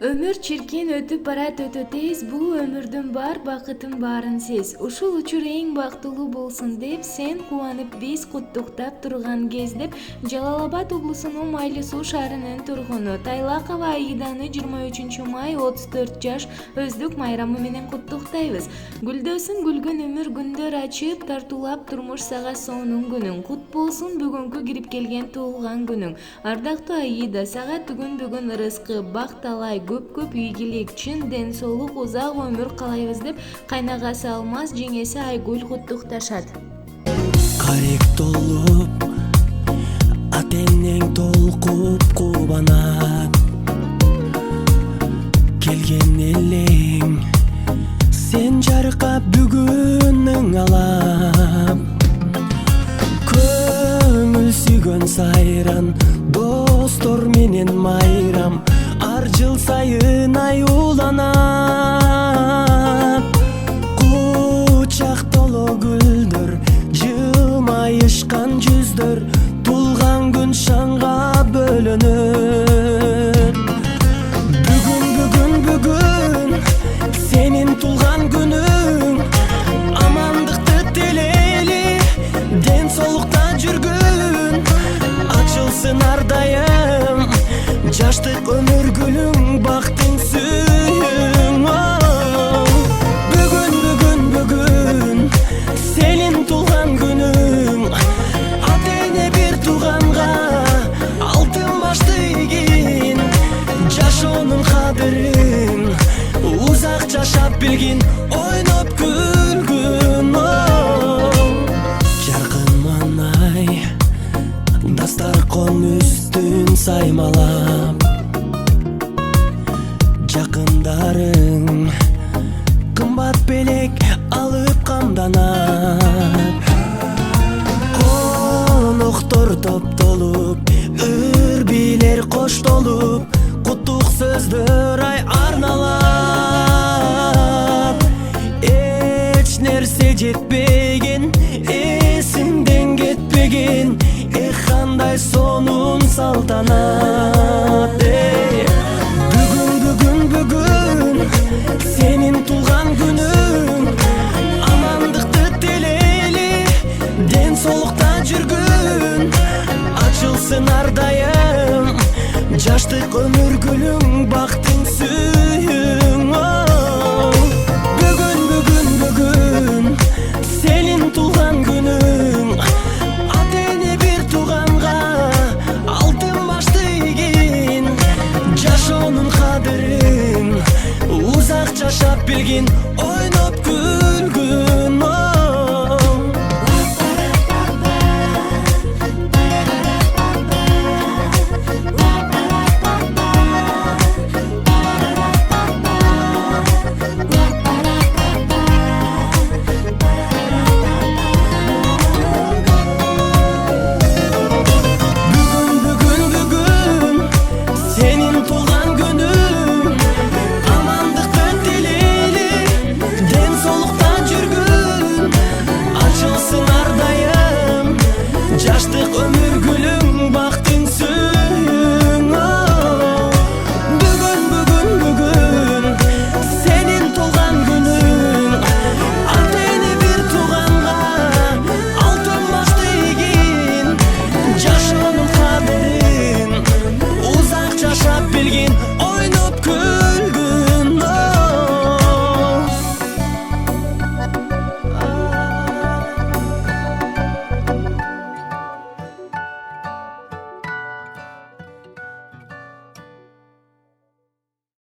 Ömür çirkin ötüp barat ötө tez, бул өмүрдүн бар бакытын баарын сез. Ушул учур эң бактылуу болсун деп, сен кубанып биз куттуктап турган кез деп, Жалал-Абад облусунун Майлы Суу шаарынын тургуну Тайлакова Аиданы 23 май 34 жаш өздүк майрамы менен куттуктайбыз. Гүлдөсүн гүлгөн өмүр күндөр ачып, тартуулап турмуш сага соонун күнүң. Кут болсун бүгүнкү кирип келген туулган күнүң. Ардактуу Аида, сага бүгүн ырыскы, бак талай, көп ийгилик, чын ден соолук, узак өмүр каалайбыз деп кайнагасы Алмаз, жеңеси Айгүл куттукташат. Карек толуп, атенең толкуп кубанат. Келген элең, сен жаркап бүгүнүң алап. Көңүл сүйгөн сайран, достор менен майрам. Ар жыл сайын аюуланат. Кучак толо гүлдөр, жылмайышкан жүздөр, тулган күн шаңга бөлөнөт. Бүгүн сенин тулган күнүң. Амандыкты тилейли, ден соолукта жүргүн. Ачылсын ар дайым жаштык өмүр гүлүң, бактың сүйүң. Бүгүн сенин тулган күнүң. Атене бир тууганга алтын башты ийгин. Жашоонун кадырын узак жашап билгин, ойноп күлгүн. Жаркын манай дастаркон үстүн саймалап, жакындарың кымбат белек алып камданат. Коноктор топтолуп, үрбилер коштолуп, куттук сөздөр арналат. Эч нерсе жетпеген, эсиңден кетпеген, кандай сонун салтанат. Бүгүн сенин тулган күнүң. Амандыкты тилейли, ден соолукта жүргүн. Ачылсын ар дайым жаштык өмүр гүлүң, бактың сүйүң. Бүгүн сенин тулган күнүң. Атене бир тууганга алтын башты ийгин. Жашоонун кадырын узак жашап билгин, ойноп күлгүн. Жаштык өмүр гүлүң, бактың сүйүң. Бүгүн сенин тулган күнүң. Атене бир тууганга алтын башты ийгин. Жашоонун кадырын узак жашап билгин,